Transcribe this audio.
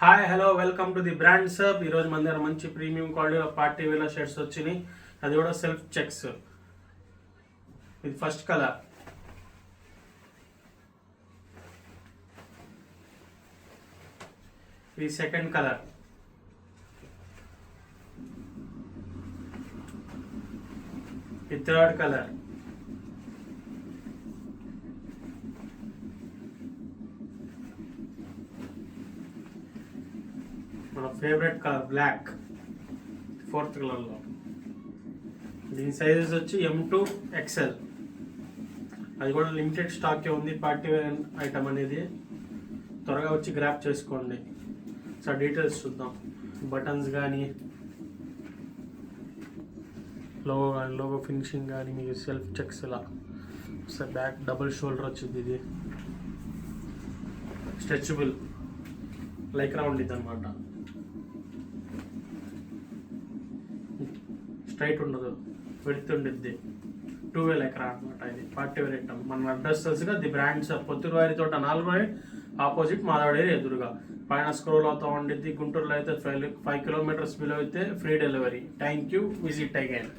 Hi hello welcome to the brand sub. ఈరోజు మన దగ్గర మంచి ప్రీమియం క్వాలిటీలో పార్టీ వేల షర్ట్స్ వచ్చినాయి. అది కూడా సెల్ఫ్ చెక్స్. ఇది ఫస్ట్ కలర్, ఇది సెకండ్ కలర్, ఇది థర్డ్ కలర్, మన ఫేవరెట్ కలర్ బ్లాక్, ఫోర్త్ కలర్లో. దీని సైజెస్ వచ్చి M2 XL. అది కూడా లిమిటెడ్ స్టాకే ఉంది. పార్టీ వేర్ ఐటమ్ అనేది త్వరగా వచ్చి గ్రాప్ చేసుకోండి. సో డీటెయిల్స్ చూద్దాం. బటన్స్ కానీ లోగో ఫినిషింగ్ కానీ మీకు సెల్ఫ్ చెక్స్ ఇలా సార్. బ్యాక్ డబుల్ షోల్డర్ వచ్చింది. ఇది స్ట్రెచబుల్ లైక్రా ఉండిద్ది అనమాట. స్ట్రైట్ ఉండదు, విడ్త్ ఉండిద్ది. 2 లైక్రా అనమాట. ఇది పార్టీ వేర్ ఐటమ్. మన అడ్రస్ తెలుసుగా, ది బ్రాండ్స్ పొత్తులవారి తోట 4 ఆపోజిట్ మాధవడేరి ఎదురుగా. పైన స్క్రోల్ అవుతూ ఉండిద్ది. గుంటూరులో అయితే 5 కిలోమీటర్స్ బిలో అయితే free delivery. Thank you. Visit again.